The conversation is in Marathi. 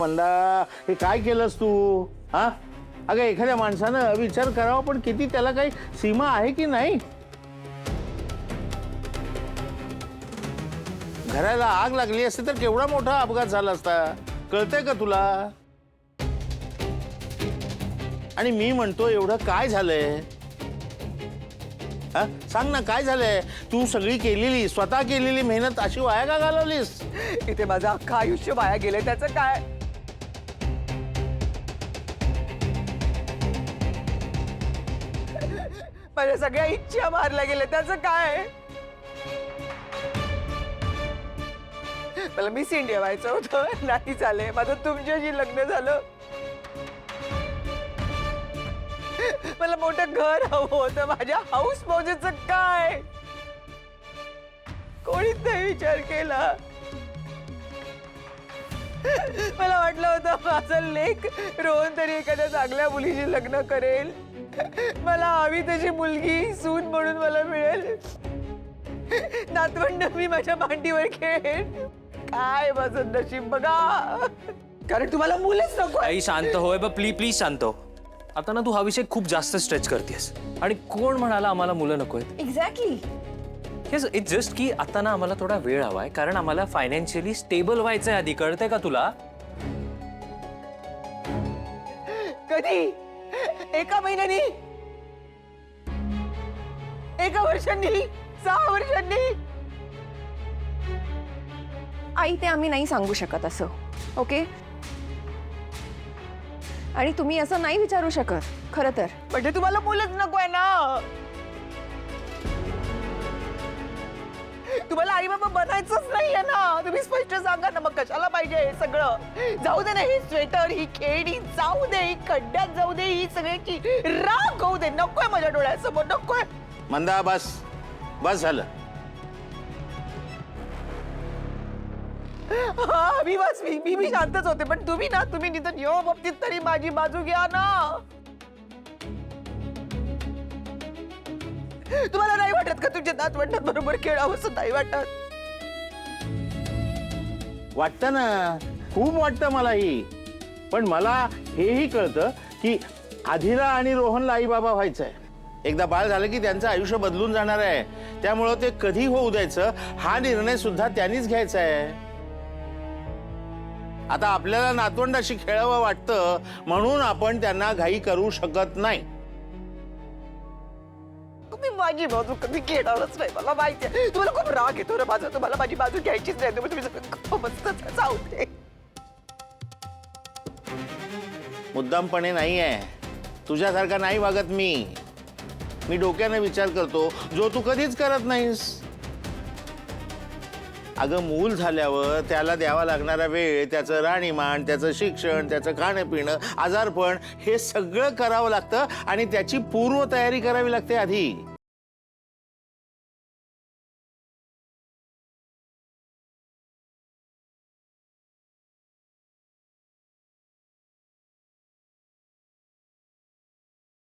मंदा हे काय केलंस तू? हा अगं एखाद्या माणसानं विचार करावा पण किती त्याला काही सीमा आहे की नाही. घराला आग लागली असती तर केवढा मोठा अपघात झाला असता. कळतंय का तुला? आणि मी म्हणतो एवढं काय झालंय? हा सांग ना काय झालंय? तू सगळी केलेली स्वतः केलेली मेहनत अशी वाया का घालवलीस? इथे माझं अख्खं आयुष्य वाया गेलंय त्याचं काय? माझ्या सगळ्या इच्छा मारल्या गेल्या त्याचं काय? मला मिस इंडिया व्हायचं होतं, नाही झालंय. माझं तुमच्याशी लग्न झालं. मला मोठं घर हवं होतं. माझ्या हाऊस मौजेचं काय? कोणीच नाही विचार केला. मला वाटलं होतं माझा लेक रोहन तरी एखाद्या चांगल्या मुलीशी लग्न करेल. मला हवी तशी मुलगी सून म्हणून मला मिळेल. नातवंड मी माझ्या मांडीवर खेळेन. काय माझं नशीब बघा. कारण तुम्हाला मुलंच नको. आई शांत होय बा, प्लीज प्लीज शांत हो. आता ना तू हा विषय खूप जास्त स्ट्रेच करतेस. आणि कोण म्हणाला आम्हाला मुलं नकोय? एक्झॅक्टली. येस इट्स जस्ट की आता ना आम्हाला थोडा वेळ हवाय, कारण आम्हाला फायनान्शियली स्टेबल व्हायचंय आधी. कळतंय का तुला? कधी? एका महिन्यानी? एका वर्षांनी? 6 वर्षांनी? आई ते आम्ही नाही सांगू शकत असं. ओके. आणि तुम्ही असं नाही विचारू शकत खरं तर. म्हणजे तुम्हाला मुलंच नको आहे ना? तुम्हाला आई बाबा बनायचंच नाहीये ना? तुम्ही स्पष्ट सांगा ना. मग कशाला पाहिजे हे सगळं? जाऊ दे ना ही स्वेटर, ही खेळणी जाऊ दे, ही खड्ड्यात जाऊ दे, ही सगळ्याची राग होऊ दे. नकोय माझ्या डोळ्यासमोर, नकोय. मंदा बस बस झालं. हा मी शांतच होते. पण तुम्ही ना तुम्ही निदान या बाबतीत तरी माझी बाजू घ्या ना. तुम्हाला नाही वाटत का तुमच्या नातवंडात बरोबर खेळावं असं नाही वाटत? वाटतं ना, खूप वाटतं मलाही. पण मला हेही कळतं की आधीला आणि रोहनला आई बाबा व्हायचंय. एकदा बाळ झालं की त्यांचं आयुष्य बदलून जाणार आहे. त्यामुळं ते कधी होऊ द्यायचं हा निर्णय सुद्धा त्यांनीच घ्यायचा आहे. आता आपल्याला नातवंडाशी खेळावं वाटतं म्हणून आपण त्यांना घाई करू शकत नाही. तुम्ही माझी बाजू कधी घेणारच नाही. मला माहिती आहे तुम्हाला खूप राग येतो रे माझा. तुम्हाला माझी बाजू घ्यायचीच नाही. तुम्ही सगळं मस्त जाऊ दे. मुद्दामपणे नाही आहे. तुझ्यासारखा नाही वागत मी. मी डोक्याने विचार करतो जो तू कधीच करत नाहीस. अगं मूल झाल्यावर त्याला द्यावा लागणारा वेळ, त्याचं राहणीमान, त्याचं शिक्षण, त्याचं खाणंपिणं, आजारपण हे सगळं करावं लागतं आणि त्याची पूर्वतयारी करावी लागते आधी.